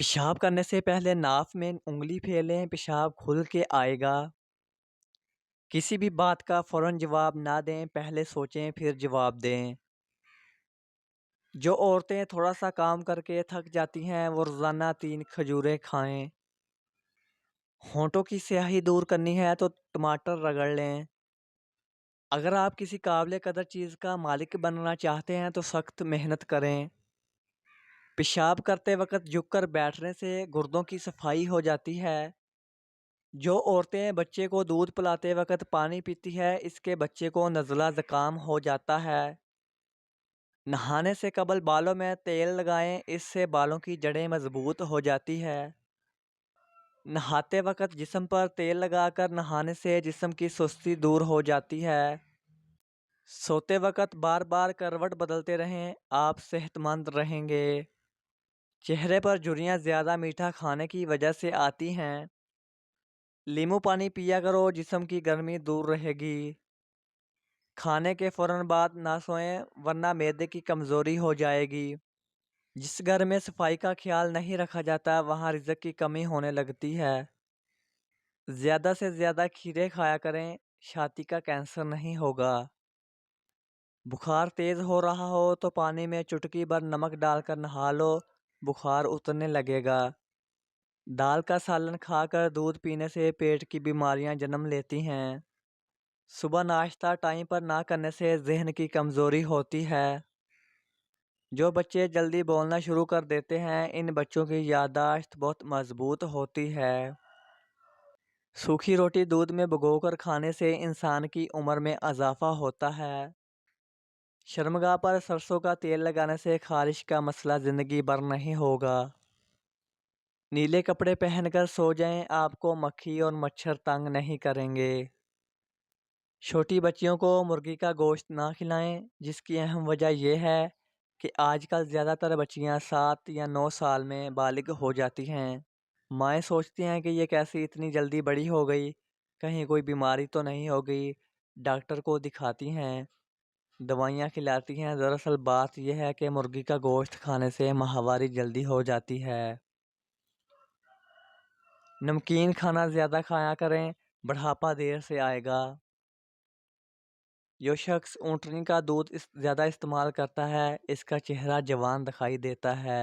پیشاب کرنے سے پہلے ناف میں انگلی پھیلیں، پیشاب کھل کے آئے گا۔ کسی بھی بات کا فوراً جواب نہ دیں، پہلے سوچیں پھر جواب دیں۔ جو عورتیں تھوڑا سا کام کر کے تھک جاتی ہیں وہ روزانہ 3 کھجوریں کھائیں۔ ہونٹوں کی سیاہی دور کرنی ہے تو ٹماٹر رگڑ لیں۔ اگر آپ کسی قابل قدر چیز کا مالک بننا چاہتے ہیں تو سخت محنت کریں۔ پیشاب کرتے وقت جھک کر بیٹھنے سے گردوں کی صفائی ہو جاتی ہے۔ جو عورتیں بچے کو دودھ پلاتے وقت پانی پیتی ہے اس کے بچے کو نزلہ زکام ہو جاتا ہے۔ نہانے سے قبل بالوں میں تیل لگائیں، اس سے بالوں کی جڑیں مضبوط ہو جاتی ہے۔ نہاتے وقت جسم پر تیل لگا کر نہانے سے جسم کی سستی دور ہو جاتی ہے۔ سوتے وقت بار بار کروٹ بدلتے رہیں، آپ صحت مند رہیں گے۔ چہرے پر جھریاں زیادہ میٹھا کھانے کی وجہ سے آتی ہیں۔ لیمو پانی پیا کرو، جسم کی گرمی دور رہے گی۔ کھانے کے فوراً بعد نہ سوئیں ورنہ معدے کی کمزوری ہو جائے گی۔ جس گھر میں صفائی کا خیال نہیں رکھا جاتا وہاں رزق کی کمی ہونے لگتی ہے۔ زیادہ سے زیادہ کھیرے کھایا کریں، چھاتی کا کینسر نہیں ہوگا۔ بخار تیز ہو رہا ہو تو پانی میں چٹکی بھر نمک ڈال کر نہا لو، بخار اترنے لگے گا۔ دال کا سالن کھا کر دودھ پینے سے پیٹ کی بیماریاں جنم لیتی ہیں۔ صبح ناشتہ ٹائم پر نہ کرنے سے ذہن کی کمزوری ہوتی ہے۔ جو بچے جلدی بولنا شروع کر دیتے ہیں ان بچوں کی یادداشت بہت مضبوط ہوتی ہے۔ سوکھی روٹی دودھ میں بھگو کر کھانے سے انسان کی عمر میں اضافہ ہوتا ہے۔ شرمگاہ پر سرسوں کا تیل لگانے سے خارش کا مسئلہ زندگی بھر نہیں ہوگا۔ نیلے کپڑے پہن کر سو جائیں، آپ کو مکھی اور مچھر تنگ نہیں کریں گے۔ چھوٹی بچیوں کو مرغی کا گوشت نہ کھلائیں، جس کی اہم وجہ یہ ہے کہ آج کل زیادہ تر بچیاں 7 یا 9 سال میں بالغ ہو جاتی ہیں۔ مائیں سوچتی ہیں کہ یہ کیسے اتنی جلدی بڑی ہو گئی، کہیں کوئی بیماری تو نہیں ہو گئی، ڈاکٹر کو دکھاتی ہیں، دوائیاں کھلاتی ہیں۔ دراصل بات یہ ہے کہ مرغی کا گوشت کھانے سے ماہواری جلدی ہو جاتی ہے۔ نمکین کھانا زیادہ کھایا کریں، بڑھاپا دیر سے آئے گا۔ جو شخص اونٹنی کا دودھ زیادہ استعمال کرتا ہے اس کا چہرہ جوان دکھائی دیتا ہے۔